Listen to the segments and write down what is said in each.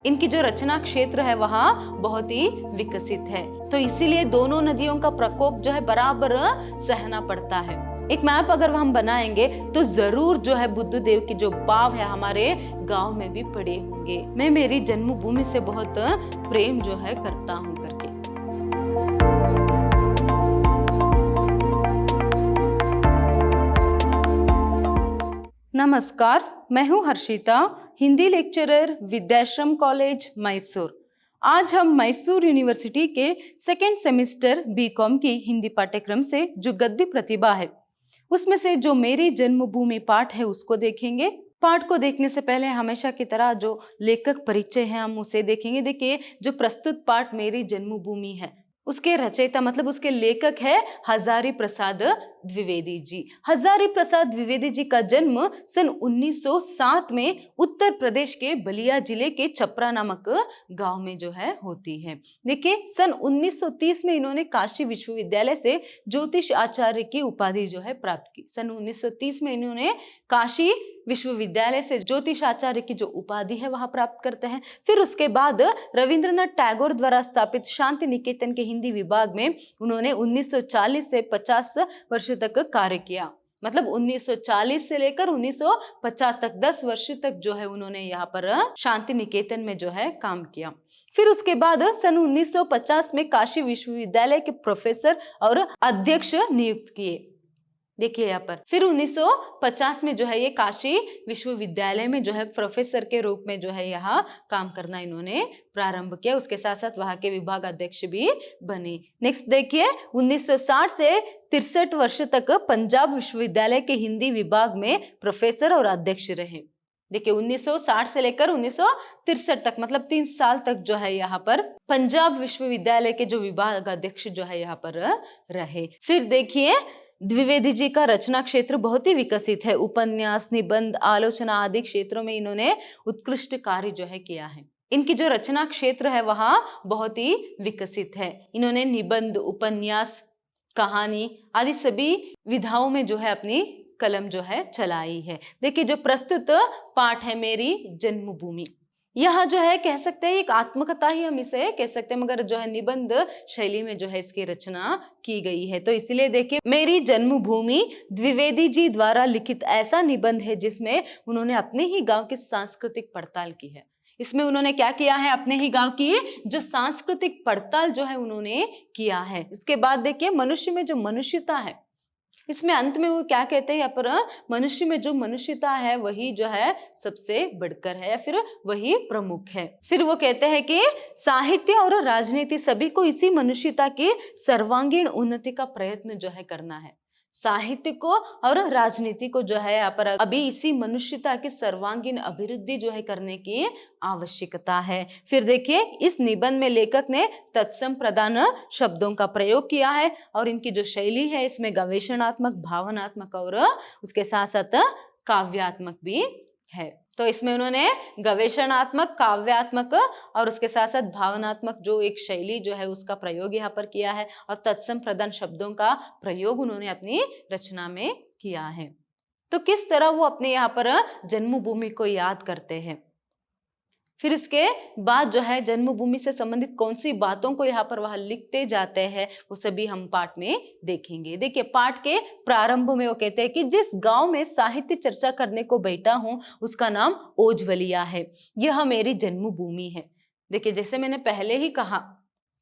इनकी जो रचना क्षेत्र है वहाँ बहुत ही विकसित है, तो इसीलिए दोनों नदियों का प्रकोप जो है बराबर सहना पड़ता है। एक मैप अगर हम बनाएंगे तो जरूर जो है बुद्ध देव की जो भाव है हमारे गांव में भी पड़े होंगे। मैं मेरी जन्मभूमि से बहुत प्रेम जो है करता हूँ करके। नमस्कार, मैं हूँ हर्षिता, हिंदी लेक्चरर, विद्याश्रम कॉलेज मैसूर। आज हम मैसूर यूनिवर्सिटी के सेकेंड सेमेस्टर बीकॉम की हिंदी पाठ्यक्रम से जो गद्य प्रतिभा है उसमें से जो मेरी जन्मभूमि पाठ है उसको देखेंगे। पाठ को देखने से पहले हमेशा की तरह जो लेखक परिचय है हम उसे देखेंगे। देखिए, जो प्रस्तुत पाठ मेरी जन्मभूमि है उसके रचयिता मतलब उसके लेखक है हजारी प्रसाद द्विवेदी जी। हजारी प्रसाद द्विवेदी जी का जन्म सन 1907 में उत्तर प्रदेश के बलिया जिले के छपरा नामक गांव में जो है होती है। देखिए, सन 1930 में इन्होंने काशी विश्वविद्यालय से ज्योतिष आचार्य की उपाधि जो है प्राप्त की। सन 1930 में इन्होंने काशी विश्वविद्यालय से ज्योतिष आचार्य की जो उपाधि है वह प्राप्त करते हैं। फिर उसके बाद रविंद्रनाथ टैगोर द्वारा स्थापित शांति निकेतन के हिंदी विभाग में उन्होंने 1940 से 50 वर्ष तक कार्य किया। मतलब 1940 से लेकर 1950 तक 10 वर्ष तक जो है उन्होंने यहाँ पर शांति निकेतन में जो है काम किया। फिर उसके बाद सन 1950 में काशी विश्वविद्यालय के प्रोफेसर और अध्यक्ष नियुक्त किए। देखिए यहाँ पर फिर 1950 में जो है ये काशी विश्वविद्यालय में जो है प्रोफेसर के रूप में जो है यहाँ काम करना इन्होंने प्रारंभ किया। उसके साथ साथ वहाँ के विभाग अध्यक्ष भी बने। नेक्स्ट देखिए, 1960 से 63 वर्ष तक पंजाब विश्वविद्यालय के हिंदी विभाग में प्रोफेसर और अध्यक्ष रहे। देखिए, 1960 से लेकर 1963 तक मतलब 3 साल तक जो है यहाँ पर पंजाब विश्वविद्यालय के जो विभाग अध्यक्ष जो है यहाँ पर रहे। फिर देखिए, द्विवेदी जी का रचना क्षेत्र बहुत ही विकसित है। उपन्यास, निबंध, आलोचना आदि क्षेत्रों में इन्होंने उत्कृष्ट कार्य जो है किया है। इनकी जो रचना क्षेत्र है वहाँ बहुत ही विकसित है। इन्होंने निबंध, उपन्यास, कहानी आदि सभी विधाओं में जो है अपनी कलम जो है चलाई है। देखिए, जो प्रस्तुत पाठ है मेरी जन्मभूमि, यह जो है कह सकते हैं एक आत्मकथा ही हम इसे कह सकते हैं, मगर जो है निबंध शैली में जो है इसकी रचना की गई है। तो इसलिए देखिए, मेरी जन्मभूमि द्विवेदी जी द्वारा लिखित ऐसा निबंध है जिसमें उन्होंने अपने ही गांव की सांस्कृतिक पड़ताल की है। इसमें उन्होंने क्या किया है, अपने ही गांव की जो सांस्कृतिक पड़ताल जो है उन्होंने किया है। इसके बाद देखिए, मनुष्य में जो मनुष्यता है, इसमें अंत में वो क्या कहते हैं यहाँ पर, मनुष्य में जो मनुष्यता है वही जो है सबसे बढ़कर है या फिर वही प्रमुख है। फिर वो कहते हैं कि साहित्य और राजनीति सभी को इसी मनुष्यता की सर्वांगीण उन्नति का प्रयत्न जो है करना है। साहित्य को और राजनीति को जो है यहाँ पर अभी इसी मनुष्यता की सर्वांगीण अभिवृद्धि जो है करने की आवश्यकता है। फिर देखिए, इस निबंध में लेखक ने तत्सम प्रधान शब्दों का प्रयोग किया है और इनकी जो शैली है इसमें गवेषणात्मक, भावनात्मक और उसके साथ साथ काव्यात्मक भी है। तो इसमें उन्होंने गवेषणात्मक, काव्यात्मक और उसके साथ साथ भावनात्मक जो एक शैली जो है उसका प्रयोग यहाँ पर किया है और तत्सम प्रधान शब्दों का प्रयोग उन्होंने अपनी रचना में किया है। तो किस तरह वो अपने यहाँ पर जन्मभूमि को याद करते हैं, फिर इसके बाद जो है जन्मभूमि से संबंधित कौन सी बातों को यहाँ पर वह लिखते जाते हैं वो सभी हम पाठ में देखेंगे। देखिए, पाठ के प्रारंभ में वो कहते हैं कि जिस गांव में साहित्य चर्चा करने को बैठा हूं उसका नाम ओझवलिया है, यह मेरी जन्मभूमि है। देखिए, जैसे मैंने पहले ही कहा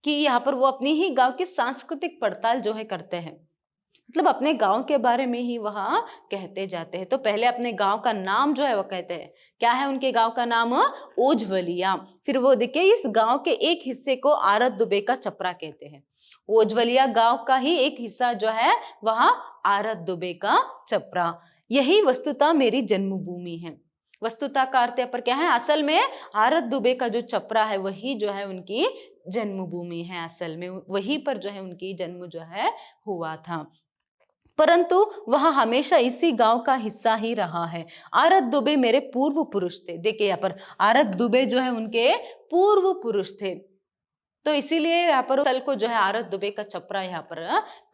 कि यहाँ पर वो अपनी ही गांव की सांस्कृतिक पड़ताल जो है करते हैं, मतलब अपने गांव के बारे में ही वहां कहते जाते हैं। तो पहले अपने गांव का नाम जो है वो कहते हैं, क्या है उनके गांव का नाम, ओझवलिया। फिर वो देखिए, इस गांव के एक हिस्से को आरत दुबे का छपरा कहते हैं। ओझवलिया गांव का ही एक हिस्सा जो है वहां आरत दुबे का छपरा, यही वस्तुतः मेरी जन्मभूमि है। वस्तुतः का अर्थ पर क्या है, असल में आरत दुबे का जो छपरा है वही जो है उनकी जन्मभूमि है। असल में वहीं पर जो है उनकी जन्म जो है हुआ था, परंतु वह हमेशा इसी गांव का हिस्सा ही रहा है। आरत दुबे मेरे पूर्व पुरुष थे। देखिए यहाँ पर आरत दुबे जो है उनके पूर्व पुरुष थे। तो इसीलिए यहाँ पर स्थल को जो है आरत दुबे का छपरा यहाँ पर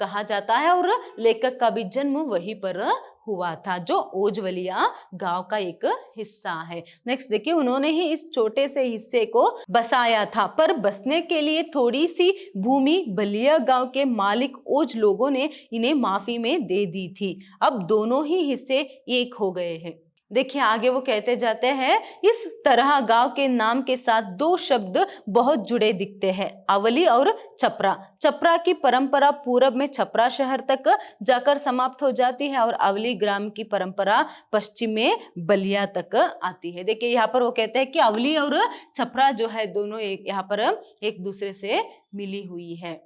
कहा जाता है और लेखक का भी जन्म वहीं पर हुआ था, जो ओजवलिया गांव का एक हिस्सा है। नेक्स्ट देखिए, उन्होंने ही इस छोटे से हिस्से को बसाया था, पर बसने के लिए थोड़ी सी भूमि बलिया गांव के मालिक ओज लोगों ने इन्हें माफी में दे दी थी। अब दोनों ही हिस्से एक हो गए हैं। देखिए आगे वो कहते जाते हैं, इस तरह गांव के नाम के साथ दो शब्द बहुत जुड़े दिखते हैं, अवली और छपरा। छपरा की परंपरा पूरब में छपरा शहर तक जाकर समाप्त हो जाती है और अवली ग्राम की परंपरा पश्चिम में बलिया तक आती है। देखिए यहाँ पर वो कहते हैं कि अवली और छपरा जो है दोनों यहाँ पर एक दूसरे से मिली हुई है,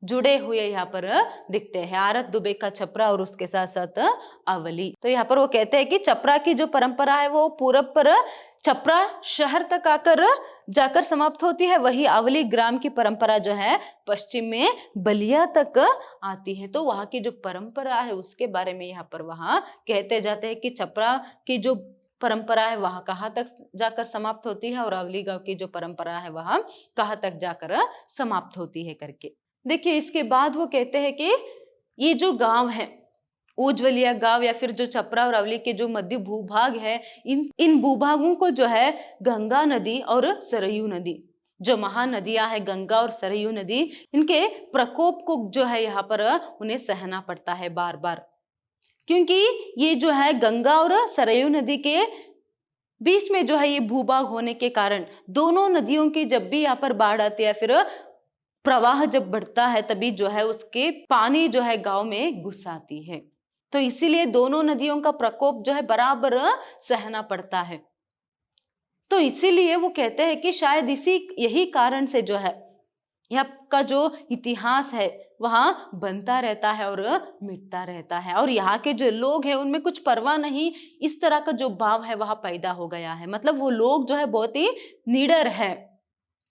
जुड़े हुए यहाँ पर दिखते हैं, आरत दुबे का छपरा और उसके साथ साथ अवली। तो यहाँ पर वो कहते हैं कि छपरा की जो परंपरा है वो पूरब पर छपरा शहर तक आकर जाकर समाप्त होती है, वही अवली ग्राम की परंपरा जो है पश्चिम में बलिया तक आती है। तो वहां की जो परंपरा है उसके बारे में यहाँ पर वहां कहते जाते हैं कि छपरा की जो परंपरा है वहां कहाँ तक जाकर समाप्त होती है और अवली गांव की जो परंपरा है वहां कहाँ तक जाकर समाप्त होती है करके। देखिए इसके बाद वो कहते हैं कि ये जो गांव है उज्ज्वलिया गांव या फिर जो छपरा और अवली के जो मध्य भूभाग है, इन भूभागों को जो है गंगा नदी और सरयू नदी, जो महानदियां है गंगा और सरयू नदी, इनके प्रकोप को जो है यहाँ पर उन्हें सहना पड़ता है बार बार, क्योंकि ये जो है गंगा और सरयू नदी के बीच में जो है ये भूभाग होने के कारण दोनों नदियों की जब भी यहाँ पर बाढ़ आती है, फिर प्रवाह जब बढ़ता है तभी जो है उसके पानी जो है गांव में घुस आती है। तो इसीलिए दोनों नदियों का प्रकोप जो है बराबर सहना पड़ता है। तो इसीलिए वो कहते हैं कि शायद यही कारण से जो है यहाँ का जो इतिहास है वहां बनता रहता है और मिटता रहता है, और यहाँ के जो लोग हैं उनमें कुछ परवाह नहीं, इस तरह का जो भाव है वहां पैदा हो गया है। मतलब वो लोग जो है बहुत ही निडर है।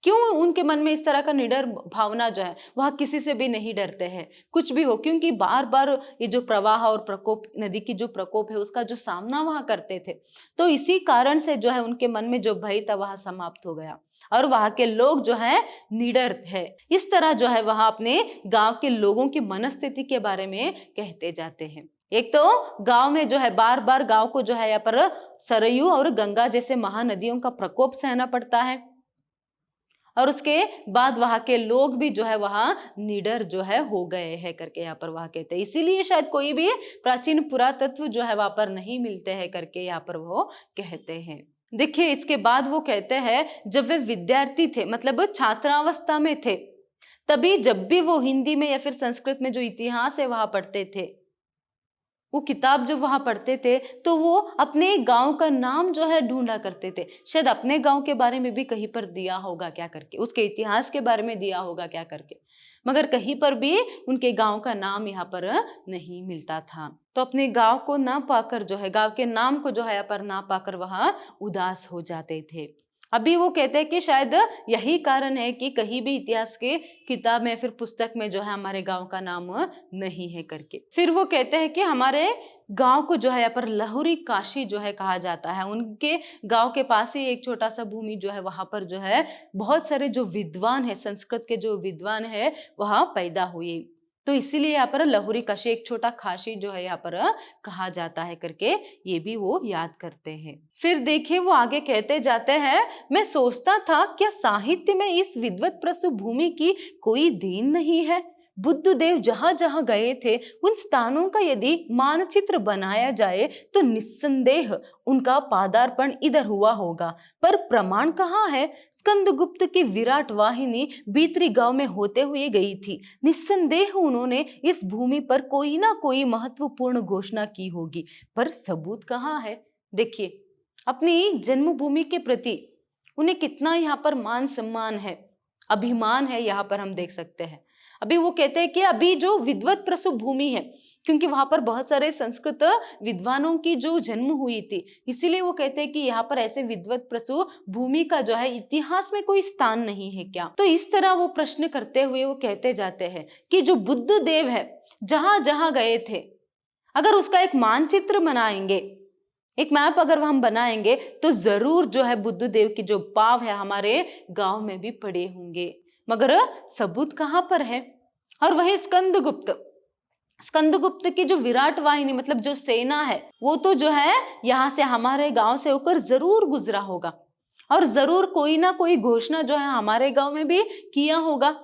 क्यों उनके मन में इस तरह का निडर भावना जो है, वह किसी से भी नहीं डरते हैं, कुछ भी हो, क्योंकि बार बार ये जो प्रवाह और प्रकोप, नदी की जो प्रकोप है उसका जो सामना वहां करते थे। तो इसी कारण से जो है उनके मन में जो भय था वह समाप्त हो गया और वहां के लोग जो है निडर है। इस तरह जो है वहां अपने गांव के लोगों की मनस्थिति के बारे में कहते जाते हैं। एक तो गांव में जो है बार बार गांव को जो है यहाँ पर सरयू और गंगा जैसे महानदियों का प्रकोप सहना पड़ता है, और उसके बाद वहां के लोग भी जो है वहां निडर जो है हो गए हैं करके यहाँ पर वहां कहते हैं। इसीलिए शायद कोई भी प्राचीन पुरातत्व जो है वहां पर नहीं मिलते हैं करके यहाँ पर वो कहते हैं। देखिए इसके बाद वो कहते हैं जब वे विद्यार्थी थे, मतलब छात्रावस्था में थे, तभी जब भी वो हिंदी में या फिर संस्कृत में जो इतिहास है वहां पढ़ते थे, वो किताब जो वहां पढ़ते थे, तो वो अपने गांव का नाम जो है ढूंढा करते थे। शायद अपने गांव के बारे में भी कहीं पर दिया होगा क्या करके, उसके इतिहास के बारे में दिया होगा क्या करके, मगर कहीं पर भी उनके गांव का नाम यहाँ पर नहीं मिलता था। तो अपने गांव को ना पाकर जो है, गांव के नाम को जो है यहाँ पर ना पाकर वहां उदास हो जाते थे। अभी वो कहते हैं कि शायद यही कारण है कि कहीं भी इतिहास के किताब में फिर पुस्तक में जो है हमारे गांव का नाम नहीं है करके। फिर वो कहते हैं कि हमारे गांव को जो है यहाँ पर लहुरी काशी जो है कहा जाता है। उनके गांव के पास ही एक छोटा सा भूमि जो है वहां पर जो है बहुत सारे जो विद्वान है, संस्कृत के जो विद्वान है वहां पैदा हुए, तो इसीलिए यहाँ पर लहुरी काशी, एक छोटा काशी जो है यहाँ पर कहा जाता है करके ये भी वो याद करते हैं। फिर देखिए वो आगे कहते जाते हैं, मैं सोचता था क्या साहित्य में इस विद्वत प्रसु भूमि की कोई देन नहीं है। बुद्ध देव जहां जहां गए थे उन स्थानों का यदि मानचित्र बनाया जाए तो निस्संदेह उनका पादार्पण इधर हुआ होगा, पर प्रमाण कहाँ है। स्कंदगुप्त की विराट वाहिनी भीतरी गांव में होते हुए गई थी, निस्संदेह उन्होंने इस भूमि पर कोई ना कोई महत्वपूर्ण घोषणा की होगी, पर सबूत कहाँ है। देखिए अपनी जन्मभूमि के प्रति उन्हें कितना यहाँ पर मान सम्मान है, अभिमान है, यहाँ पर हम देख सकते हैं। अभी वो कहते हैं कि अभी जो विद्वत प्रसु भूमि है, क्योंकि वहां पर बहुत सारे संस्कृत विद्वानों की जो जन्म हुई थी, इसीलिए वो कहते हैं कि यहाँ पर ऐसे विद्वत प्रसु भूमि का जो है इतिहास में कोई स्थान नहीं है क्या। तो इस तरह वो प्रश्न करते हुए वो कहते जाते हैं कि जो बुद्ध देव है जहां जहां गए थे, अगर उसका एक मानचित्र बनाएंगे, एक मैप अगर हम बनाएंगे, तो जरूर जो है बुद्ध देव की जो पाव है हमारे गांव में भी पड़े होंगे। मगर सबूत कहाँ पर है? और वही स्कंदगुप्त की जो विराट वाहिनी मतलब जो सेना है वो तो जो है यहाँ से हमारे गांव से होकर जरूर गुजरा होगा और जरूर कोई ना कोई घोषणा जो है हमारे गांव में भी किया होगा,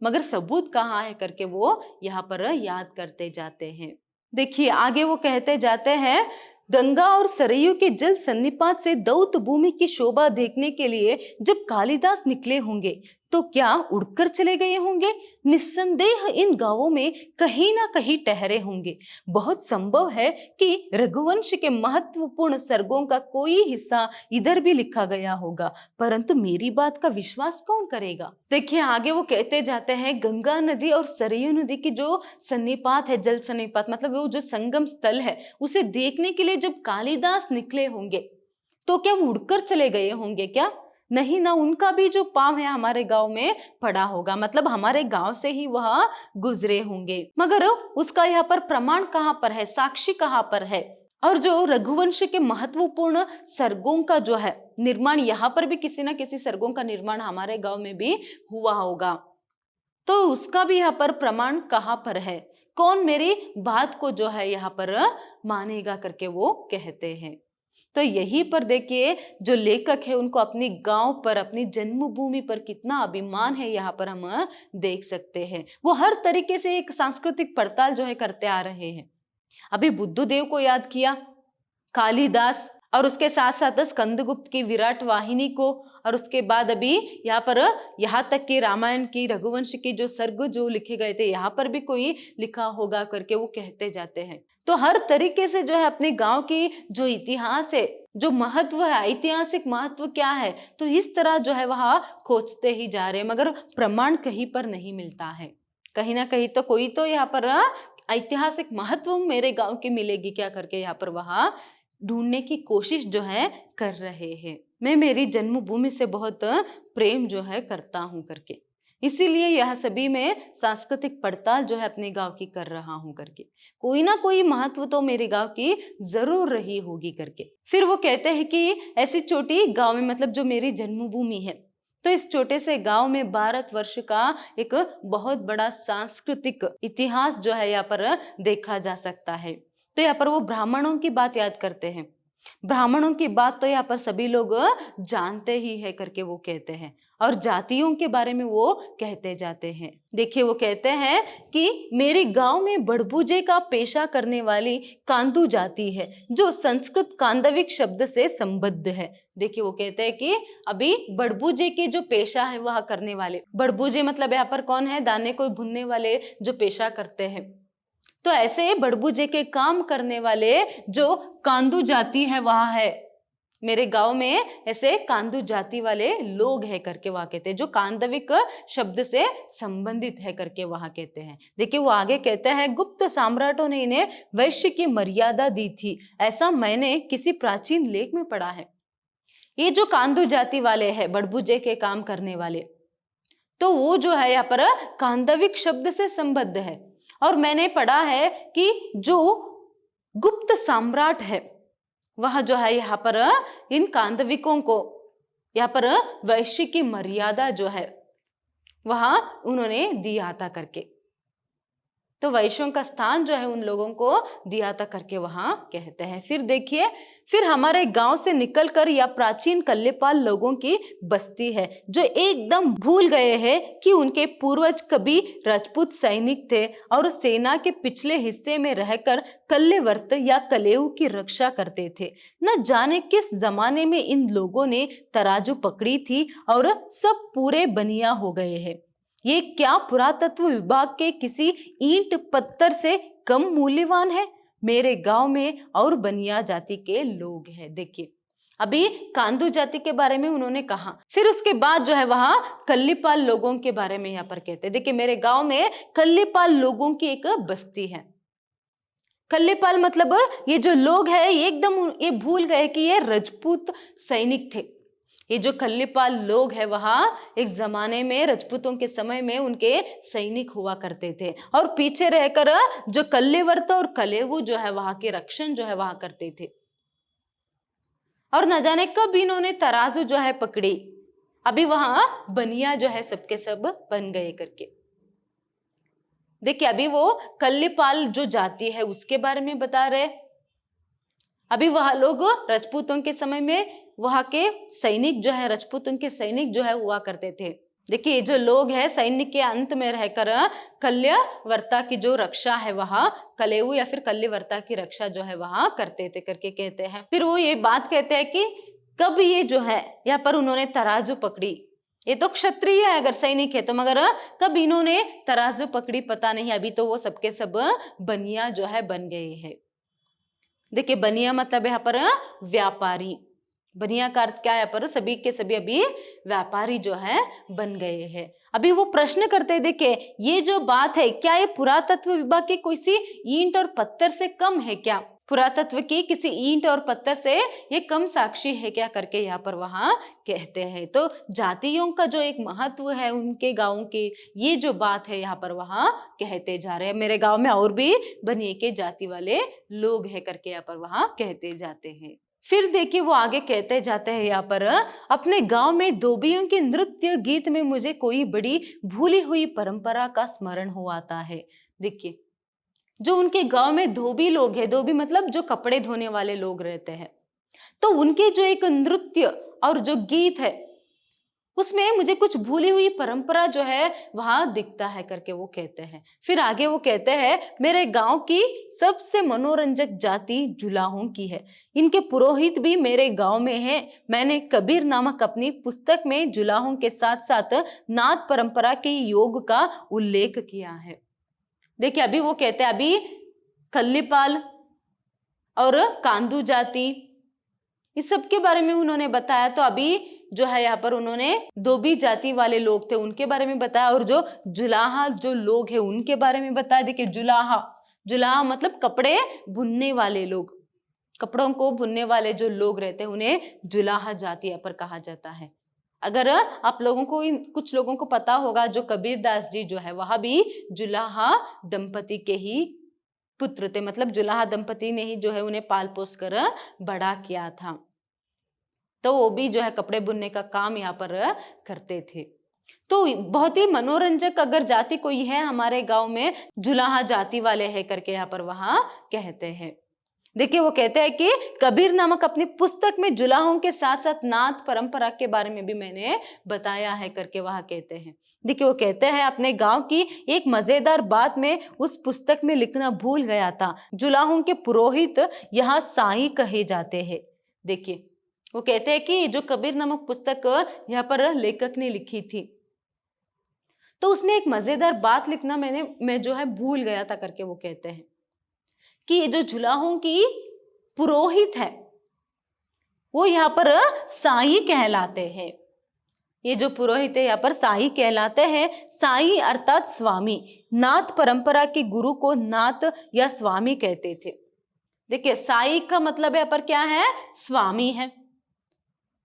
मगर सबूत कहाँ है करके वो यहाँ पर याद करते जाते हैं। देखिए आगे वो कहते जाते हैं, गंगा और सरयू के जल सन्निपात से दौत भूमि की शोभा देखने के लिए जब कालिदास निकले होंगे तो क्या उड़कर चले गए होंगे? निस्संदेह इन गांवों में कहीं ना कहीं ठहरे होंगे। बहुत संभव है कि रघुवंश के महत्वपूर्ण सर्गों का कोई हिस्सा इधर भी लिखा गया होगा, परंतु मेरी बात का विश्वास कौन करेगा? देखिए आगे वो कहते जाते हैं, गंगा नदी और सरयू नदी की जो सन्निपात है, जल सन्निपात मतलब वो जो संगम स्थल है, उसे देखने के लिए जब कालिदास निकले होंगे तो क्या वो उड़कर चले गए होंगे क्या? नहीं ना, उनका भी जो पांव है हमारे गांव में पड़ा होगा, मतलब हमारे गांव से ही वह गुजरे होंगे। मगर उसका यहाँ पर प्रमाण कहाँ पर है, साक्षी कहाँ पर है? और जो रघुवंश के महत्वपूर्ण सर्गों का जो है निर्माण, यहाँ पर भी किसी ना किसी सर्गों का निर्माण हमारे गांव में भी हुआ होगा, तो उसका भी यहाँ पर प्रमाण कहाँ पर है? कौन मेरी बात को जो है यहाँ पर मानेगा करके वो कहते हैं। तो यहीं पर देखिए जो लेखक है उनको अपनी गांव पर, अपनी जन्मभूमि पर कितना अभिमान है यहाँ पर हम देख सकते हैं। वो हर तरीके से एक सांस्कृतिक पड़ताल जो है करते आ रहे हैं। अभी बुद्धदेव को याद किया, कालिदास, और उसके साथ साथ स्कंदगुप्त की विराट वाहिनी को, और उसके बाद अभी यहाँ पर यहाँ तक कि रामायण की, रघुवंश की जो सर्ग जो लिखे गए थे यहाँ पर भी कोई लिखा होगा करके वो कहते जाते हैं। तो हर तरीके से जो है अपने गांव की जो इतिहास है, जो महत्व है, ऐतिहासिक महत्व क्या है, तो इस तरह जो है वह खोजते ही जा रहे हैं, मगर प्रमाण कहीं पर नहीं मिलता है। कहीं ना कहीं तो कोई तो यहाँ पर ऐतिहासिक महत्व मेरे गांव की मिलेगी क्या करके यहाँ पर वह ढूंढने की कोशिश जो है कर रहे हैं। मैं मेरी जन्मभूमि से बहुत प्रेम जो है करता हूं करके, इसीलिए यह सभी में सांस्कृतिक पड़ताल जो है अपने गांव की कर रहा हूं करके, कोई ना कोई महत्व तो मेरे गांव की जरूर रही होगी करके। फिर वो कहते हैं कि ऐसी छोटी गांव में, मतलब जो मेरी जन्मभूमि है, तो इस छोटे से गांव में भारतवर्ष का एक बहुत बड़ा सांस्कृतिक इतिहास जो है यहाँ पर देखा जा सकता है। तो यहाँ पर वो ब्राह्मणों की बात याद करते हैं। ब्राह्मणों की बात तो यहाँ पर सभी लोग जानते ही है करके वो कहते हैं, और जातियों के बारे में वो कहते जाते हैं। देखिए वो कहते हैं कि मेरे गांव में बड़बूजे का पेशा करने वाली कांदू जाति है, जो संस्कृत कांदविक शब्द से संबद्ध है। देखिए वो कहते हैं कि अभी बड़बूजे के जो पेशा है वह करने वाले, बड़बूजे मतलब यहाँ पर कौन है, दाने को भुनने वाले जो पेशा करते हैं, तो ऐसे बड़बूजे के काम करने वाले जो कांदू जाति है वहां है मेरे गांव में, ऐसे कांदू जाति वाले लोग है करके वहां कहते हैं, जो कांदविक शब्द से संबंधित है करके वहां कहते हैं। देखिए वो आगे कहते हैं, गुप्त सम्राटों ने इन्हें वैश्य की मर्यादा दी थी, ऐसा मैंने किसी प्राचीन लेख में पढ़ा है। ये जो कांदू जाति वाले हैं, बड़बूजे के काम करने वाले, तो वो जो है यहाँ पर कांदविक शब्द से संबद्ध है। और मैंने पढ़ा है कि जो गुप्त सम्राट है वह जो है यहाँ पर इन कांदविकों को यहाँ पर वैश्य की मर्यादा जो है वह उन्होंने दिया था करके, तो वैश्यों का स्थान जो है उन लोगों को दिया था करके वहां कहते हैं। फिर देखिए, फिर हमारे गांव से निकलकर या प्राचीन कल्लेपाल लोगों की बस्ती है, जो एकदम भूल गए हैं कि उनके पूर्वज कभी राजपूत सैनिक थे और सेना के पिछले हिस्से में रहकर कल्लेवर्त या कलेऊ की रक्षा करते थे। न जाने किस जमाने में इन लोगों ने तराजू पकड़ी थी और सब पूरे बनिया हो गए हैं। ये क्या पुरातत्व विभाग के किसी ईंट पत्थर से कम मूल्यवान है? मेरे गांव में और बनिया जाति के लोग हैं। देखिए अभी कांदू जाति के बारे में उन्होंने कहा, फिर उसके बाद जो है वहां कल्लीपाल लोगों के बारे में यहाँ पर कहते हैं। देखिए मेरे गांव में कल्लीपाल लोगों की एक बस्ती है। कल्लीपाल मतलब ये जो लोग हैं ये एकदम ये भूल गए कि ये राजपूत सैनिक थे। ये जो कल्लीपाल लोग हैं वहां एक जमाने में राजपूतों के समय में उनके सैनिक हुआ करते थे, और पीछे रहकर जो कल्लेवर्त और कलेवु जो है वहां के रक्षण जो है वहां करते थे। और न जाने कब इन्होंने तराजू जो है पकड़ी, अभी वहां बनिया जो है सबके सब बन गए करके। देखिए अभी वो कल्लीपाल जो जाति है उसके बारे में बता रहे। अभी वह लोग राजपूतों के समय में वहां के सैनिक जो है, राजपूतों के सैनिक जो है हुआ करते थे। देखिए जो लोग हैं सैन्य के अंत में रहकर कल्यवर्ता की जो रक्षा है वहां कलेऊ या फिर कल्यवर्ता की रक्षा जो है वहां करते थे करके कहते हैं। फिर वो ये बात कहते हैं कि कब ये जो है यहाँ पर उन्होंने तराजू पकड़ी। ये तो क्षत्रिय है अगर सैनिक है तो, मगर कब इन्होंने तराजू पकड़ी पता नहीं। अभी तो वो सबके सब बनिया जो है बन गए हैं। देखिए बनिया मतलब यहाँ पर व्यापारी। बनिया का अर्थ क्या है? यहाँ पर सभी के सभी अभी व्यापारी जो है बन गए हैं। अभी वो प्रश्न करते हैं, देखिए ये जो बात है क्या ये पुरातत्व विभाग की कोई सी ईंट और पत्थर से कम है क्या? पुरातत्व की किसी ईंट और पत्थर से ये कम साक्षी है क्या करके यहाँ पर वहां कहते हैं। तो जातियों का जो एक महत्व है उनके गाँव की, ये जो बात है यहाँ पर वहां कहते जा रहे हैं। मेरे गांव में और भी बनिए के जाति वाले लोग हैं करके यहाँ पर वहां कहते जाते हैं। फिर देखिए वो आगे कहते जाते हैं यहाँ पर, अपने गांव में धोबियों के नृत्य गीत में मुझे कोई बड़ी भूली हुई परंपरा का स्मरण हो आता है। देखिए जो उनके गांव में धोबी लोग हैं, धोबी मतलब जो कपड़े धोने वाले लोग रहते हैं, तो उनके जो एक नृत्य और जो गीत है उसमें मुझे कुछ भूली हुई परंपरा जो है वहां दिखता है करके वो कहते हैं। फिर आगे वो कहते हैं, मेरे गांव की सबसे मनोरंजक जाति जुलाहों की है। इनके पुरोहित भी मेरे गांव में हैं। मैंने कबीर नामक अपनी पुस्तक में जुलाहों के साथ साथ नाथ परंपरा के योग का उल्लेख किया है। देखिए अभी वो कहते हैं, अभी कल्लीपाल और कांदू जाति इस सब के बारे में उन्होंने बताया। तो अभी जो है यहाँ पर उन्होंने धोबी जाति वाले लोग थे उनके बारे में बताया, और जो जुलाहा जो लोग हैं उनके बारे में बताया। देखिए जुलाहा, जुलाहा मतलब कपड़े बुनने वाले लोग, कपड़ों को बुनने वाले जो लोग रहते हैं उन्हें जुलाहा जाति यहाँ पर कहा जाता है। अगर आप लोगों को कुछ लोगों को पता होगा, जो कबीरदास जी जो है वह भी जुलाहा दंपति के ही पुत्र थे, मतलब जुलाहा दंपति ने ही जो है उन्हें पाल पोस कर बड़ा किया था। तो वो भी जो है कपड़े बुनने का काम यहाँ पर करते थे। तो बहुत ही मनोरंजक अगर जाति कोई है हमारे गांव में, जुलाहा जाति वाले है करके यहाँ पर वहां कहते हैं। देखिए वो कहते हैं कि कबीर नामक अपनी पुस्तक में जुलाहों के साथ साथ नाथ परंपरा के बारे में भी मैंने बताया है करके वहां कहते हैं। देखिए वो कहते हैं, अपने गांव की एक मजेदार बात में उस पुस्तक में लिखना भूल गया था। जुलाहों के पुरोहित यहाँ साई कहे जाते हैं। देखिए वो कहते हैं कि जो कबीर नामक पुस्तक यहाँ पर लेखक ने लिखी थी, तो उसमें एक मजेदार बात लिखना मैं जो है भूल गया था करके वो कहते हैं कि ये जो जुलाहों की पुरोहित है वो यहाँ पर साई कहलाते हैं। ये जो पुरोहित है यहाँ पर साई कहलाते हैं। साई अर्थात स्वामी। नाथ परंपरा के गुरु को नाथ या स्वामी कहते थे। देखिए साई का मतलब यहाँ पर क्या है? स्वामी है।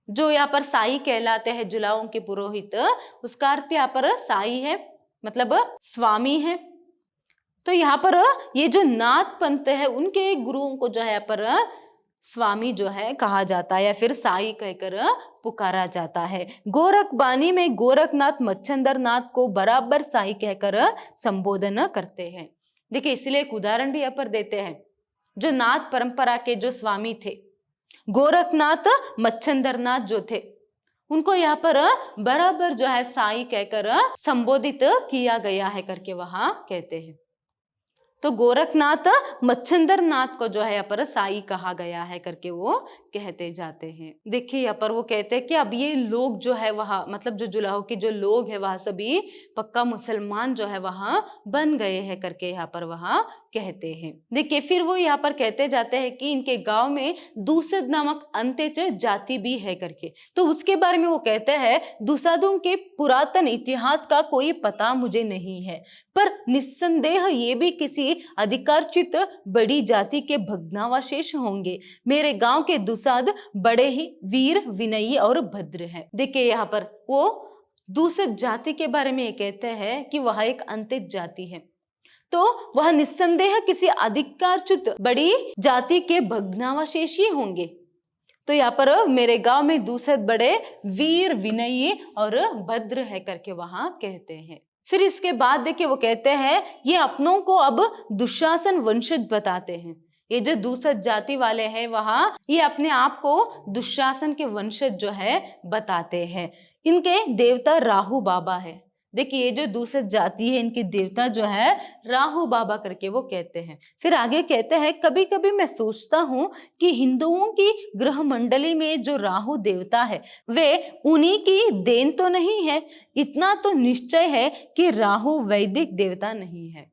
जो यहाँ पर साई कहलाते हैं जुलाहों के पुरोहित, उसका अर्थ यहाँ पर साई है, मतलब स्वामी है। तो यहाँ पर ये जो नाथ पंथ है उनके गुरुओं को जो है यहाँ पर स्वामी जो है कहा जाता है या फिर साई कहकर पुकारा जाता है। गोरखबानी में गोरखनाथ मच्छंदर नाथ को बराबर साई कहकर संबोधन करते हैं। देखिए इसलिए एक उदाहरण भी यहाँ पर देते हैं। जो नाथ परंपरा के जो स्वामी थे गोरखनाथ मच्छंदर नाथ जो थे, उनको यहाँ पर बराबर जो है साई कहकर संबोधित किया गया है करके वहां कहते हैं। तो गोरखनाथ मच्छंदर नाथ को जो है यहाँ पर साई कहा गया है करके वो कहते जाते हैं। देखिए यहाँ पर वो कहते हैं कि अब ये लोग जो है वहाँ, मतलब जो जुलाहों के जो लोग है वह सभी पक्का मुसलमान जो है वहां बन गए हैं करके यहाँ पर वहां कहते हैं। देखिए फिर वो यहाँ पर कहते जाते हैं कि इनके गांव में दूसद नामक अंत्य जाति भी है करके। तो उसके बारे में वो कहते हैं, दूसदों के पुरातन इतिहास का कोई पता मुझे नहीं है, पर निस्संदेह ये भी किसी अधिकारचित बड़ी जाति के भग्नावशेष होंगे। मेरे गांव के दुसाद बड़े ही वीर, विनयी और भद्र हैं। देखिए यहाँ पर वो दूसद जाति के बारे में ये कहते हैं कि वह एक अंत्य जाति है, तो वह निस्संदेह किसी अधिकारच्युत बड़ी जाति के भग्नावशेष ही होंगे। तो यहाँ पर मेरे गांव में दूसरे बड़े वीर विनयी और भद्र है करके वहां कहते हैं। फिर इसके बाद देखिए वो कहते हैं ये अपनों को अब दुशासन वंशज बताते हैं। ये जो दूसर जाति वाले हैं वहां ये अपने आप को दुशासन के वंशज जो है बताते हैं। इनके देवता राहु बाबा है। देखिए ये जो दूसरी जाति है इनके देवता जो है राहु बाबा करके वो कहते हैं। फिर आगे कहते हैं कभी कभी मैं सोचता हूँ कि हिंदुओं की ग्रह मंडली में जो राहु देवता है वे उन्हीं की देन तो नहीं है। इतना तो निश्चय है कि राहु वैदिक देवता नहीं है।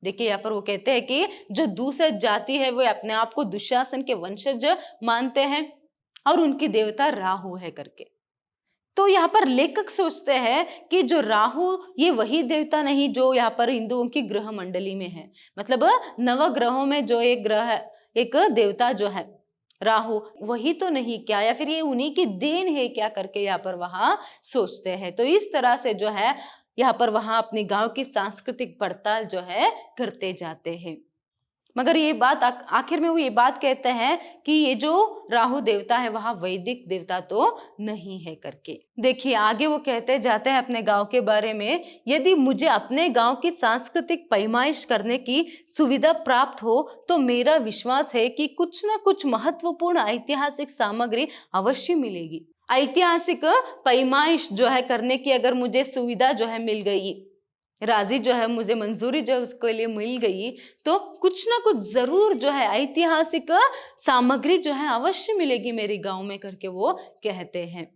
देखिए यहाँ पर वो कहते हैं कि जो दूसरी जाति है वो अपने आप को दुशासन के वंशज मानते हैं और उनकी देवता राहु है करके। तो यहाँ पर लेखक सोचते हैं कि जो राहु ये वही देवता नहीं जो यहाँ पर हिंदुओं की ग्रह मंडली में है। मतलब नवग्रहों में जो एक ग्रह है एक देवता जो है राहु वही तो नहीं क्या, या फिर ये उन्हीं की देन है क्या करके यहाँ पर वहां सोचते हैं। तो इस तरह से जो है यहाँ पर वहां अपने गांव की सांस्कृतिक पड़ताल जो है करते जाते हैं। मगर ये बात आखिर में वो ये बात कहते हैं कि ये जो राहु देवता है वहां वैदिक देवता तो नहीं है करके। देखिए आगे वो कहते जाते हैं अपने गांव के बारे में, यदि मुझे अपने गांव की सांस्कृतिक पैमाइश करने की सुविधा प्राप्त हो तो मेरा विश्वास है कि कुछ ना कुछ महत्वपूर्ण ऐतिहासिक सामग्री अवश्य मिलेगी। ऐतिहासिक पैमाइश जो है करने की अगर मुझे सुविधा जो है मिल गई, राजी जो है मुझे मंजूरी जो है उसके लिए मिल गई, तो कुछ ना कुछ जरूर जो है ऐतिहासिक सामग्री जो है अवश्य मिलेगी मेरे गांव में करके वो कहते हैं।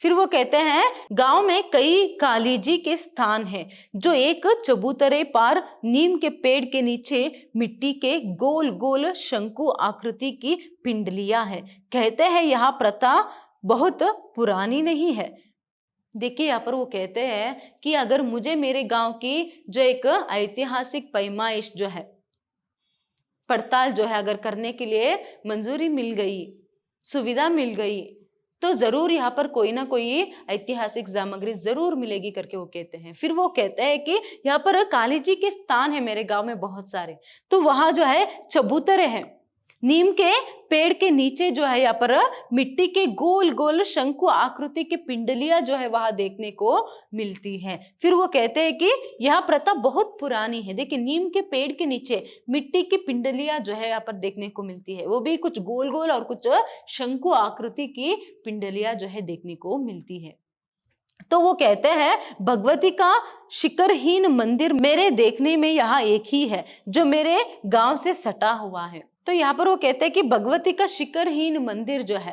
फिर वो कहते हैं गांव में कई कालीजी के स्थान हैं जो एक चबूतरे पार नीम के पेड़ के नीचे मिट्टी के गोल गोल शंकु आकृति की पिंडलियां है। कहते हैं यह प्रथा बहुत पुरानी नहीं है। देखिए यहाँ पर वो कहते हैं कि अगर मुझे मेरे गांव की जो एक ऐतिहासिक पैमाइश जो है पड़ताल जो है अगर करने के लिए मंजूरी मिल गई, सुविधा मिल गई, तो जरूर यहाँ पर कोई ना कोई ऐतिहासिक सामग्री जरूर मिलेगी करके वो कहते हैं। फिर वो कहते हैं कि यहाँ पर काली जी के स्थान है मेरे गांव में बहुत सारे, तो वहां जो है चबूतरे हैं, नीम के पेड़ के नीचे जो है यहाँ पर मिट्टी के गोल गोल शंकु आकृति की पिंडलियां जो है वहां देखने को मिलती है। फिर वो कहते हैं कि यह प्रथा बहुत पुरानी है। देखिए नीम के पेड़ के नीचे मिट्टी की पिंडलियां जो है यहाँ पर देखने को मिलती है, वो भी कुछ गोल गोल और कुछ शंकु आकृति की पिंडलियां जो है देखने को मिलती है। तो वो कहते हैं भगवती का शिखरहीन मंदिर मेरे देखने में यहाँ एक ही है जो मेरे गांव से सटा हुआ है। तो यहाँ पर वो कहते हैं कि भगवती का शिखरहीन मंदिर जो है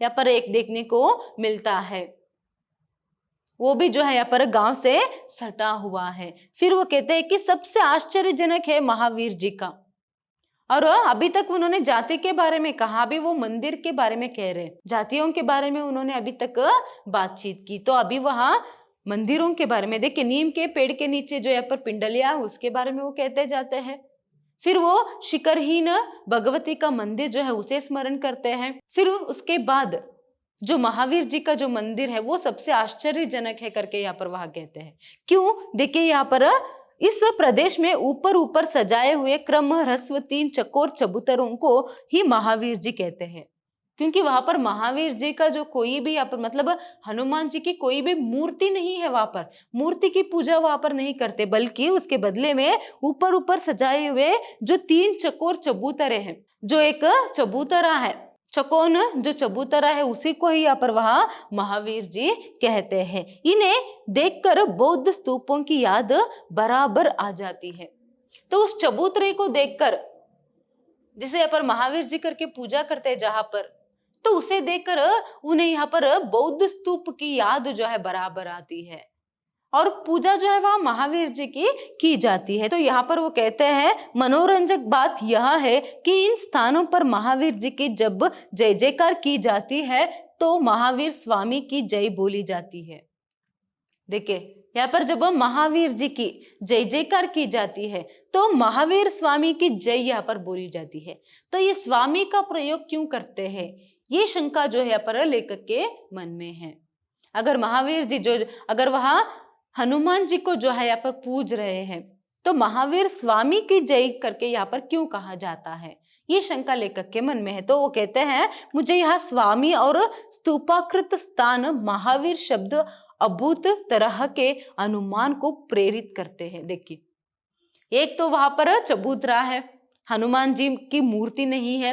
यहाँ पर एक देखने को मिलता है, वो भी जो है यहाँ पर गांव से सटा हुआ है। फिर वो कहते हैं कि सबसे आश्चर्यजनक है महावीर जी का, और अभी तक उन्होंने जाति के बारे में कहा, अभी वो मंदिर के बारे में कह रहे हैं, जातियों के बारे में उन्होंने अभी तक बातचीत की, तो अभी वहां मंदिरों के बारे में देखिए नीम के पेड़ के नीचे जो यहाँ पर पिंडलियां उसके बारे में वो कहते जाते हैं। फिर वो शिखरहीन भगवती का मंदिर जो है उसे स्मरण करते हैं। फिर उसके बाद जो महावीर जी का जो मंदिर है वो सबसे आश्चर्यजनक है करके यहाँ पर वहां कहते हैं। क्यों? देखिए यहाँ पर इस प्रदेश में ऊपर ऊपर सजाए हुए क्रम ह्रस्व 3 चकोर चबूतरों को ही महावीर जी कहते हैं, क्योंकि वहां पर महावीर जी का जो कोई भी यहाँ पर मतलब हनुमान जी की कोई भी मूर्ति नहीं है, वहां पर मूर्ति की पूजा वहां पर नहीं करते, बल्कि उसके बदले में ऊपर ऊपर सजाए हुए जो 3 चकोर चबूतरे हैं, जो एक चबूतरा है चकोन जो चबूतरा है उसी को ही यहाँ पर वहां महावीर जी कहते हैं। इन्हें देखकर बौद्ध स्तूपों की याद बराबर आ जाती है। तो उस चबूतरे को देखकर जिसे यहाँ पर महावीर जी करके पूजा करते हैं जहां पर, तो उसे देखकर उन्हें यहाँ पर बौद्ध स्तूप की याद जो है बराबर आती है और पूजा जो है वह महावीर जी की जाती है। तो यहाँ पर वो कहते हैं मनोरंजक बात यह है कि इन स्थानों पर महावीर जी की जब जय जयकार की जाती है तो महावीर स्वामी की जय बोली जाती है। देखिए यहाँ पर जब महावीर जी की जय जयकार की जाती है तो महावीर स्वामी की जय यहाँ पर बोली जाती है। तो ये स्वामी का प्रयोग क्यों करते हैं, ये शंका जो है यहाँ पर लेखक के मन में है। अगर महावीर जी जो अगर वहां हनुमान जी को जो है यहाँ पर पूज रहे हैं तो महावीर स्वामी की जय करके यहाँ पर क्यों कहा जाता है, ये शंका लेखक के मन में है। तो वो कहते हैं मुझे यह स्वामी और स्तूपाकृत स्थान महावीर शब्द अभूत तरह के अनुमान को प्रेरित करते हैं। देखिए, एक तो वहां पर चबूतरा है, हनुमान जी की मूर्ति नहीं है,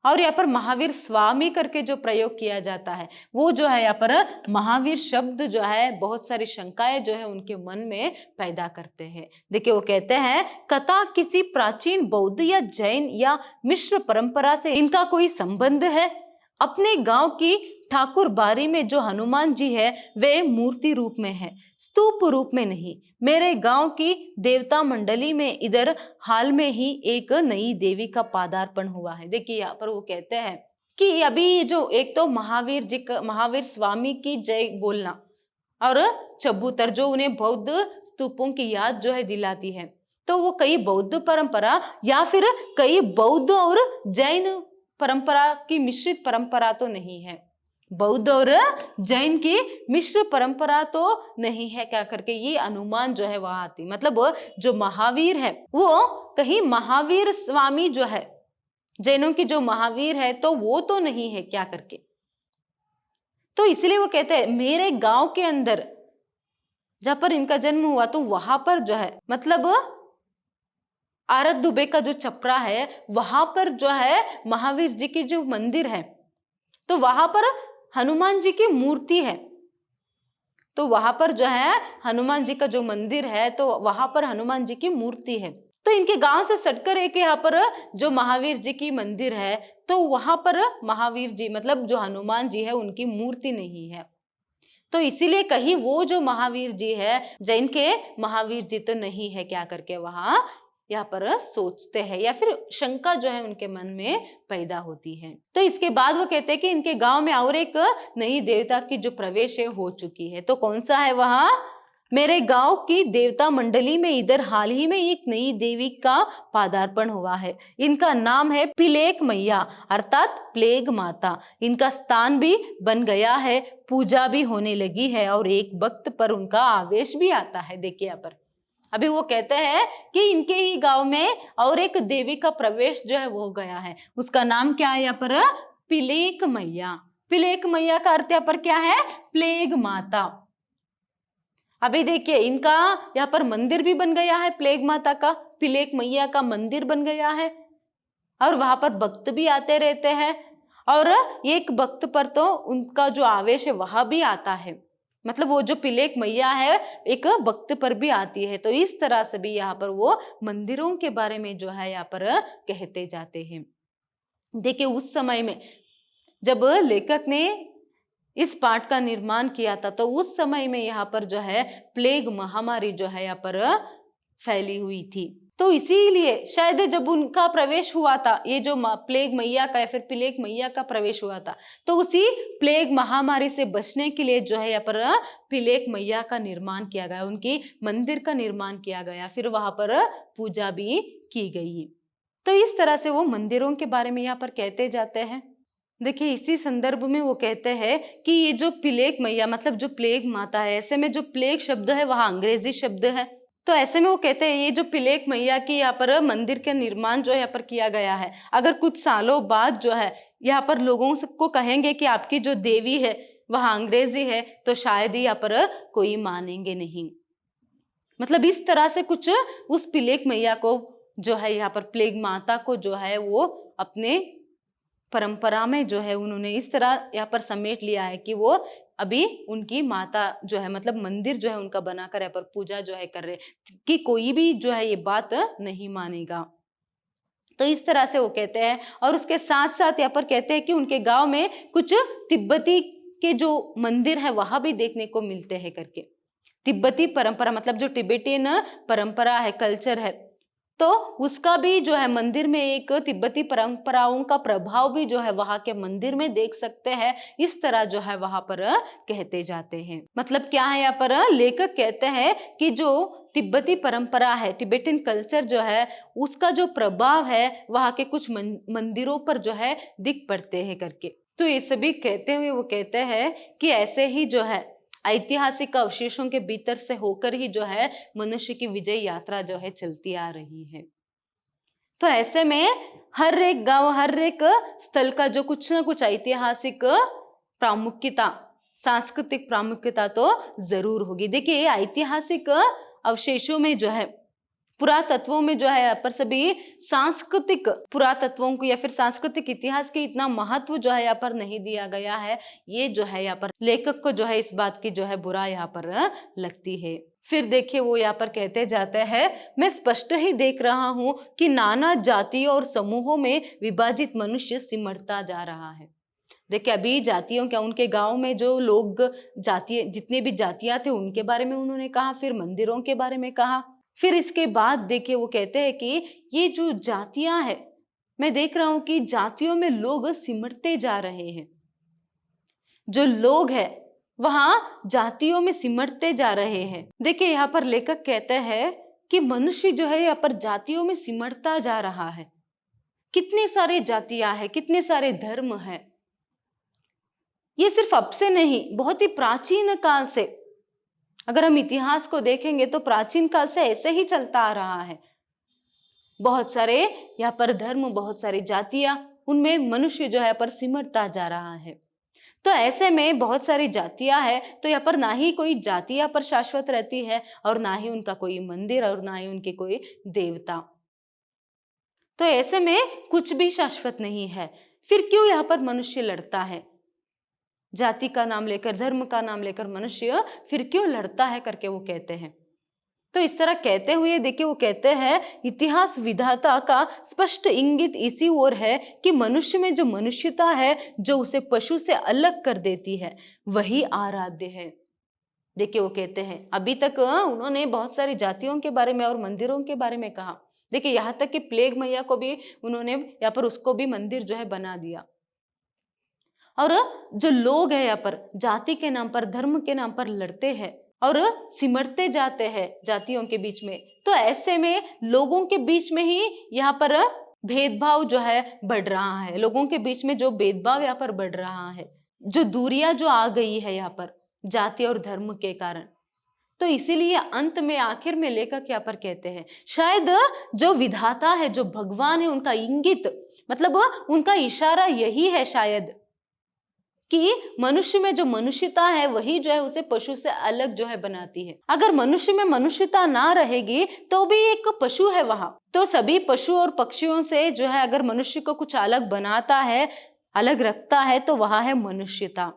और यहाँ पर महावीर स्वामी करके जो प्रयोग किया जाता है वो जो है यहाँ पर महावीर शब्द जो है बहुत सारी शंकाएं जो है उनके मन में पैदा करते हैं। देखिए, वो कहते हैं कथा किसी प्राचीन बौद्ध या जैन या मिश्र परंपरा से इनका कोई संबंध है। अपने गांव की ठाकुर बारी में जो हनुमान जी है वे मूर्ति रूप में है, स्तूप रूप में नहीं। मेरे गांव की देवता मंडली में इधर हाल में ही एक नई देवी का पादार्पण हुआ है। देखिए, यहाँ पर वो कहते हैं कि अभी जो एक तो महावीर जी का, महावीर स्वामी की जय बोलना और चबूतर जो उन्हें बौद्ध स्तूपों की याद जो है दिलाती है, तो वो कई बौद्ध परंपरा या फिर कई बौद्ध और जैन परंपरा की मिश्रित परंपरा तो नहीं है, बौद्ध और जैन की मिश्र परंपरा तो नहीं है क्या करके ये अनुमान जो है वहां आती। मतलब जो महावीर है वो कहीं महावीर स्वामी जो है जैनों की जो महावीर है तो वो तो नहीं है क्या करके। तो इसलिए वो कहते हैं मेरे गांव के अंदर जहां पर इनका जन्म हुआ तो वहां पर जो है मतलब आरत दुबे का जो छपरा है वहां पर जो है महावीर जी की जो मंदिर है तो वहां पर हनुमान जी की मूर्ति है। तो वहां पर जो है हनुमान जी का जो मंदिर है तो वहां पर हनुमान जी की मूर्ति है। तो इनके गांव से सटकर एक यहाँ पर जो महावीर जी की मंदिर है तो वहां पर महावीर जी मतलब जो हनुमान जी है उनकी मूर्ति नहीं है। तो इसीलिए कहीं वो जो महावीर जी है जैन के महावीर जी तो नहीं है क्या करके वहां यहाँ पर सोचते हैं या फिर शंका जो है उनके मन में पैदा होती है। तो इसके बाद वो कहते हैं कि इनके गांव में और एक नई देवता की जो प्रवेश है हो चुकी है। तो कौन सा है वहां? मेरे गांव की देवता मंडली में इधर हाल ही में एक नई देवी का पादार्पण हुआ है। इनका नाम है पिलेक मैया अर्थात प्लेग माता। इनका स्थान भी बन गया है, पूजा भी होने लगी है और एक वक्त पर उनका आवेश भी आता है। देखिए यहाँ पर अभी वो कहते हैं कि इनके ही गांव में और एक देवी का प्रवेश जो है वो हो गया है, उसका नाम क्या है यहाँ पर? पिलेक मैया। पिलेक मैया का अर्थ यहाँ पर क्या है? प्लेग माता। अभी देखिए इनका यहाँ पर मंदिर भी बन गया है, प्लेग माता का, पिलेक मैया का मंदिर बन गया है और वहां पर भक्त भी आते रहते हैं और एक भक्त पर तो उनका जो आवेश है वहां भी आता है। मतलब वो जो पिलेक मैया है एक भक्त पर भी आती है। तो इस तरह से भी यहाँ पर वो मंदिरों के बारे में जो है यहाँ पर कहते जाते हैं। देखिए उस समय में जब लेखक ने इस पाठ का निर्माण किया था तो उस समय में यहाँ पर जो है प्लेग महामारी जो है यहाँ पर फैली हुई थी। तो इसीलिए शायद जब उनका प्रवेश हुआ था, ये जो प्लेग मैया का या फिर प्लेग मैया का प्रवेश हुआ था, तो उसी प्लेग महामारी से बचने के लिए जो है यहाँ पर प्लेग मैया का निर्माण किया गया, उनकी मंदिर का निर्माण किया गया, फिर वहां पर पूजा भी की गई। तो इस तरह से वो मंदिरों के बारे में यहाँ पर कहते जाते हैं। देखिए इसी संदर्भ में वो कहते हैं कि ये जो प्लेग मैया मतलब जो प्लेग माता है, ऐसे में जो प्लेग शब्द है वह अंग्रेजी शब्द है। तो ऐसे में वो कहते हैं ये जो प्लेग मैया की यहाँ पर मंदिर का निर्माण जो है यहाँ पर किया गया है, अगर कुछ सालों बाद जो है यहाँ पर लोगों को कहेंगे कि आपकी जो देवी है वह अंग्रेजी है तो शायद ही यहाँ पर कोई मानेंगे नहीं। मतलब इस तरह से कुछ उस प्लेग मैया को जो है यहाँ पर प्लेग माता को जो है वो अपने परंपरा में जो है उन्होंने इस तरह यहाँ पर समेट लिया है कि वो अभी उनकी माता जो है मतलब मंदिर जो है उनका बनाकर यहाँ पर पूजा जो है कर रहे कि कोई भी जो है ये बात नहीं मानेगा। तो इस तरह से वो कहते हैं और उसके साथ साथ यहाँ पर कहते हैं कि उनके गांव में कुछ तिब्बती के जो मंदिर है वहां भी देखने को मिलते हैं करके। तिब्बती परंपरा मतलब जो टिबेटियन परंपरा है, कल्चर है, तो उसका भी जो है मंदिर में एक तिब्बती परंपराओं का प्रभाव भी जो है वहां के मंदिर में देख सकते हैं। इस तरह जो है वहां पर कहते जाते हैं। मतलब क्या है यहाँ पर लेखक कहते हैं कि जो तिब्बती परंपरा है, टिबेटियन कल्चर जो है उसका जो प्रभाव है वहां के कुछ मंदिरों पर जो है दिख पड़ते हैं करके। तो ये सभी कहते हुए वो कहते हैं कि ऐसे ही जो है ऐतिहासिक अवशेषों के भीतर से होकर ही जो है मनुष्य की विजय यात्रा जो है चलती आ रही है। तो ऐसे में हर एक गांव, हर एक स्थल का जो कुछ ना कुछ ऐतिहासिक प्रामुख्यता, सांस्कृतिक प्रामुख्यता तो जरूर होगी। देखिए ऐतिहासिक अवशेषों में जो है, पुरातत्वों में जो है यहाँ पर सभी सांस्कृतिक पुरातत्वों को या फिर सांस्कृतिक इतिहास के इतना महत्व जो है यहाँ पर नहीं दिया गया है। ये जो है यहाँ पर लेखक को जो है इस बात की जो है बुरा यहाँ पर लगती है। फिर देखिए वो यहाँ पर कहते जाते हैं, मैं स्पष्ट ही देख रहा हूं कि नाना जातियों और समूहों में विभाजित मनुष्य सिमटता जा रहा है। देखिए अभी जातियों क्या, उनके गांव में जो लोग जाति, जितने भी जातियां थे उनके बारे में उन्होंने कहा, फिर मंदिरों के बारे में कहा। फिर इसके बाद देखिए वो कहते हैं कि ये जो जातियां हैं, मैं देख रहा हूं कि जातियों में लोग सिमटते जा रहे हैं। जो लोग हैं वहां जातियों में सिमटते जा रहे हैं। देखिए यहाँ पर लेखक कहते हैं कि मनुष्य जो है यहाँ पर जातियों में सिमटता जा रहा है। कितनी सारी जातियां हैं, कितने सारे धर्म हैं। ये सिर्फ अब से नहीं, बहुत ही प्राचीन काल से, अगर हम इतिहास को देखेंगे तो प्राचीन काल से ऐसे ही चलता आ रहा है। बहुत सारे यहाँ पर धर्म, बहुत सारी जातियां, उनमें मनुष्य जो है पर सिमटता जा रहा है। तो ऐसे में बहुत सारी जातियां हैं, तो यहाँ पर ना ही कोई जाति यहाँ पर शाश्वत रहती है और ना ही उनका कोई मंदिर और ना ही उनके कोई देवता। तो ऐसे में कुछ भी शाश्वत नहीं है। फिर क्यों यहाँ पर मनुष्य लड़ता है? जाति का नाम लेकर, धर्म का नाम लेकर मनुष्य फिर क्यों लड़ता है करके वो कहते हैं। तो इस तरह कहते हुए देखिए वो कहते हैं, इतिहास विधाता का स्पष्ट इंगित इसी ओर है कि मनुष्य में जो मनुष्यता है, जो उसे पशु से अलग कर देती है, वही आराध्य है। देखिए वो कहते हैं, अभी तक उन्होंने बहुत सारी जातियों के बारे में और मंदिरों के बारे में कहा। देखिए यहाँ तक कि प्लेग मैया को भी उन्होंने यहाँ पर उसको भी मंदिर जो है बना दिया। और जो लोग हैं यहाँ पर जाति के नाम पर, धर्म के नाम पर लड़ते हैं और सिमटते जाते हैं जातियों के बीच में। तो ऐसे में लोगों के बीच में ही यहाँ पर भेदभाव जो है बढ़ रहा है। लोगों के बीच में जो भेदभाव यहाँ पर बढ़ रहा है, जो दूरियां जो आ गई है यहाँ पर जाति और धर्म के कारण। तो इसीलिए अंत में, आखिर में लेखक यहाँ पर कहते हैं, शायद जो विधाता है, जो भगवान है, उनका इंगित मतलब उनका इशारा यही है शायद कि मनुष्य में जो मनुष्यता है वही जो है उसे पशु से अलग जो है बनाती है। अगर मनुष्य में मनुष्यता ना रहेगी तो भी एक पशु है वहां। तो सभी पशु और पक्षियों से जो है अगर मनुष्य को कुछ अलग बनाता है, अलग रखता है, तो वहां है मनुष्यता।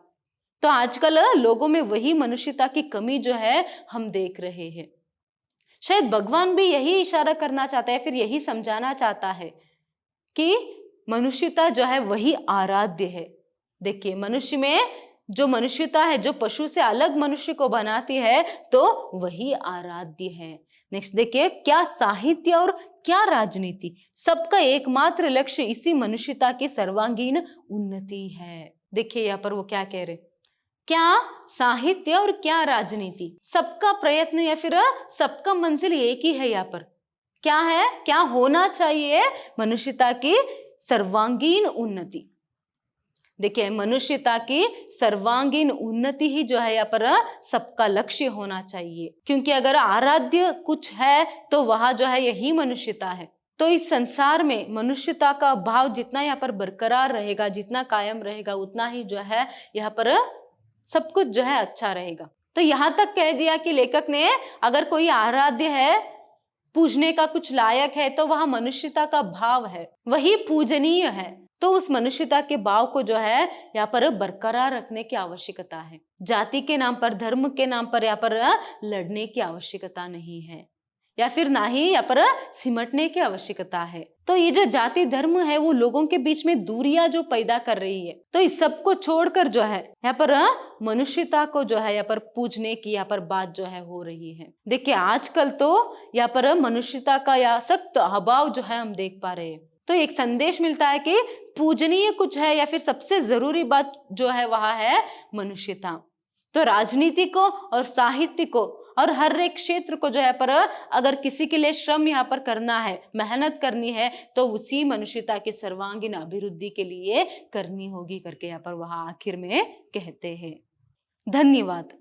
तो आजकल लोगों में वही मनुष्यता की कमी जो है हम देख रहे हैं। शायद भगवान भी यही इशारा करना चाहता है, फिर यही समझाना चाहता है कि मनुष्यता जो है वही आराध्य है। देखिए मनुष्य में जो मनुष्यता है, जो पशु से अलग मनुष्य को बनाती है, तो वही आराध्य है। नेक्स्ट देखिए, क्या साहित्य और क्या राजनीति, सबका एकमात्र लक्ष्य इसी मनुष्यता की सर्वांगीण उन्नति है। देखिए यहाँ पर वो क्या कह रहे, क्या साहित्य और क्या राजनीति, सबका प्रयत्न या फिर सबका मंजिल एक ही है। यहाँ पर क्या है, क्या होना चाहिए? मनुष्यता की सर्वांगीण उन्नति। देखिए मनुष्यता की सर्वांगीण उन्नति ही जो है यहाँ पर सबका लक्ष्य होना चाहिए, क्योंकि अगर आराध्य कुछ है तो वह जो है यही मनुष्यता है। तो इस संसार में मनुष्यता का भाव जितना यहाँ पर बरकरार रहेगा, जितना कायम रहेगा, उतना ही जो है यहाँ पर सब कुछ जो है अच्छा रहेगा। तो यहाँ तक कह दिया कि लेखक ने, अगर कोई आराध्य है, पूजने का कुछ लायक है, तो वह मनुष्यता का भाव है, वही पूजनीय है। तो उस मनुष्यता के भाव को जो है यहाँ पर बरकरार रखने की आवश्यकता है। जाति के नाम पर, धर्म के नाम पर यहाँ पर लड़ने की आवश्यकता नहीं है, या फिर ना ही यहाँ पर सिमटने की आवश्यकता है। तो ये जो जाति धर्म है वो लोगों के बीच में दूरियां जो पैदा कर रही है, तो इस सब को छोड़कर जो है यहाँ पर मनुष्यता को जो है यहाँ पर पूजने की यहाँ पर बात जो है हो रही है। देखिए आजकल तो यहाँ पर मनुष्यता का या सख्त अभाव जो है हम देख पा रहे हैं। तो एक संदेश मिलता है कि पूजनीय कुछ है या फिर सबसे जरूरी बात जो है वह है मनुष्यता। तो राजनीति को और साहित्य को और हर एक क्षेत्र को जो है पर अगर किसी के लिए श्रम यहाँ पर करना है, मेहनत करनी है, तो उसी मनुष्यता की सर्वांगीण अभिवृद्धि के लिए करनी होगी करके यहाँ पर वह आखिर में कहते हैं। धन्यवाद।